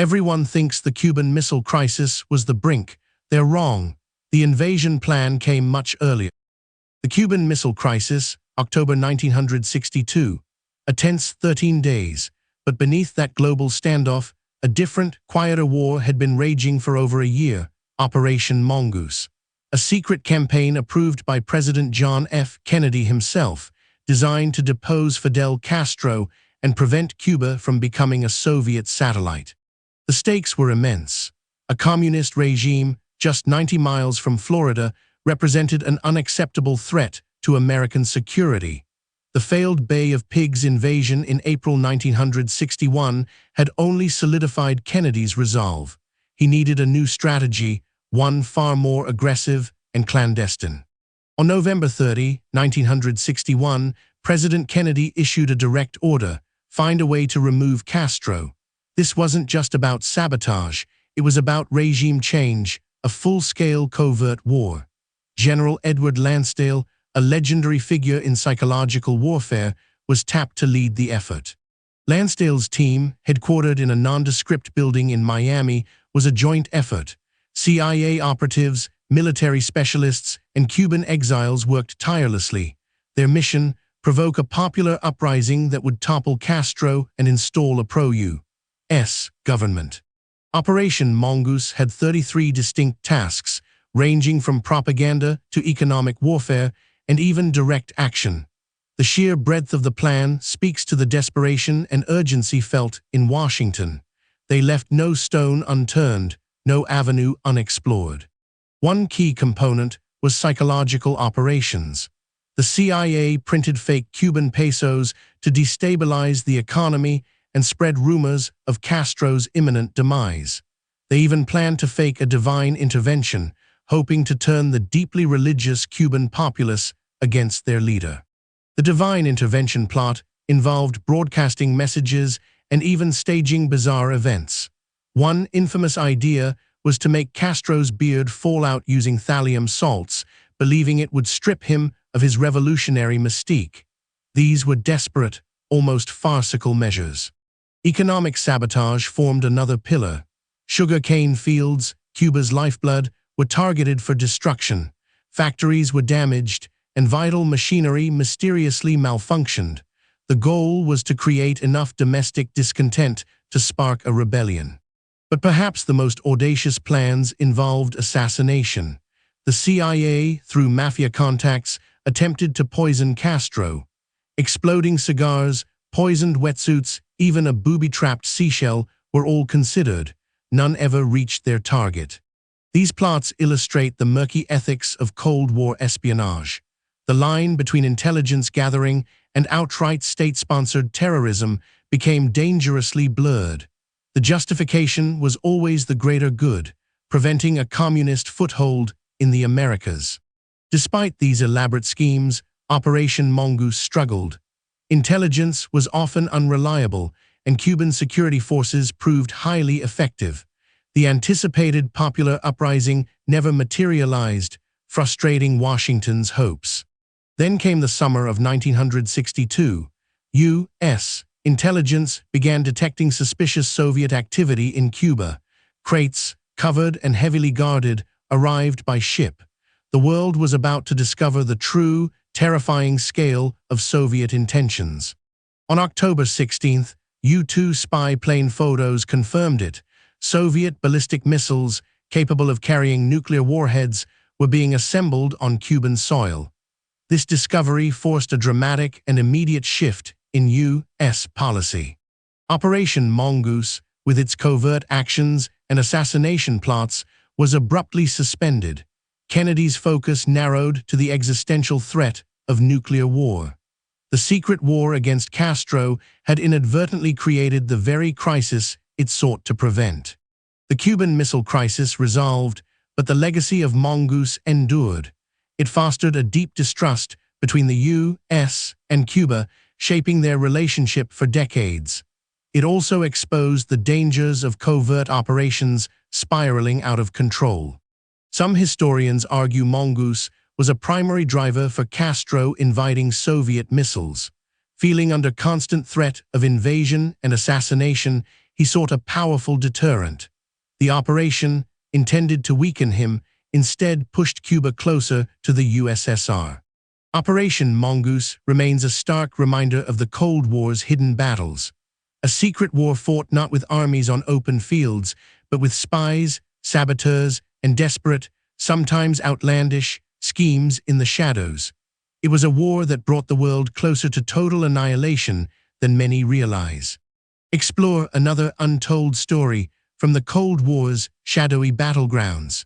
Everyone thinks the Cuban Missile Crisis was the brink. They're wrong. The invasion plan came much earlier. The Cuban Missile Crisis, October 1962, a tense 13 days, but beneath that global standoff, a different, quieter war had been raging for over a year, Operation Mongoose. A secret campaign approved by President John F. Kennedy himself, designed to depose Fidel Castro and prevent Cuba from becoming a Soviet satellite. The stakes were immense. A communist regime just 90 miles from Florida represented an unacceptable threat to American security. The failed Bay of Pigs invasion in April 1961 had only solidified Kennedy's resolve. He needed a new strategy, one far more aggressive and clandestine. On November 30, 1961, President Kennedy issued a direct order: find a way to remove Castro. This wasn't just about sabotage, it was about regime change, a full-scale covert war. General Edward Lansdale, a legendary figure in psychological warfare, was tapped to lead the effort. Lansdale's team, headquartered in a nondescript building in Miami, was a joint effort. CIA operatives, military specialists, and Cuban exiles worked tirelessly. Their mission: provoke a popular uprising that would topple Castro and install a pro-U.S. government. Operation Mongoose had 33 distinct tasks, ranging from propaganda to economic warfare and even direct action. The sheer breadth of the plan speaks to the desperation and urgency felt in Washington. They left no stone unturned, no avenue unexplored. One key component was psychological operations. The CIA printed fake Cuban pesos to destabilize the economy and spread rumors of Castro's imminent demise. They even planned to fake a divine intervention, hoping to turn the deeply religious Cuban populace against their leader. The divine intervention plot involved broadcasting messages and even staging bizarre events. One infamous idea was to make Castro's beard fall out using thallium salts, believing it would strip him of his revolutionary mystique. These were desperate, almost farcical measures. Economic sabotage formed another pillar. Sugarcane fields, Cuba's lifeblood, were targeted for destruction. Factories were damaged, and vital machinery mysteriously malfunctioned. The goal was to create enough domestic discontent to spark a rebellion. But perhaps the most audacious plans involved assassination. The CIA, through mafia contacts, attempted to poison Castro. Exploding cigars, poisoned wetsuits, even a booby-trapped seashell were all considered. None ever reached their target. These plots illustrate the murky ethics of Cold War espionage. The line between intelligence gathering and outright state-sponsored terrorism became dangerously blurred. The justification was always the greater good, preventing a communist foothold in the Americas. Despite these elaborate schemes, Operation Mongoose struggled. Intelligence was often unreliable, and Cuban security forces proved highly effective. The anticipated popular uprising never materialized, frustrating Washington's hopes. Then came the summer of 1962. U.S. intelligence began detecting suspicious Soviet activity in Cuba. Crates, covered and heavily guarded, arrived by ship. The world was about to discover the true, terrifying scale of Soviet intentions. On October 16th, U-2 spy plane photos confirmed it. Soviet ballistic missiles, capable of carrying nuclear warheads, were being assembled on Cuban soil. This discovery forced a dramatic and immediate shift in U.S. policy. Operation Mongoose, with its covert actions and assassination plots, was abruptly suspended. Kennedy's focus narrowed to the existential threat of nuclear war. The secret war against Castro had inadvertently created the very crisis it sought to prevent. The Cuban Missile Crisis resolved, but the legacy of Mongoose endured. It fostered a deep distrust between the U.S. and Cuba, shaping their relationship for decades. It also exposed the dangers of covert operations spiraling out of control. Some historians argue Mongoose was a primary driver for Castro inviting Soviet missiles. Feeling under constant threat of invasion and assassination, he sought a powerful deterrent. The operation, intended to weaken him, instead pushed Cuba closer to the USSR. Operation Mongoose remains a stark reminder of the Cold War's hidden battles. A secret war fought not with armies on open fields, but with spies, saboteurs, and desperate, sometimes outlandish, schemes in the shadows. It was a war that brought the world closer to total annihilation than many realize. Explore another untold story from the Cold War's shadowy battlegrounds.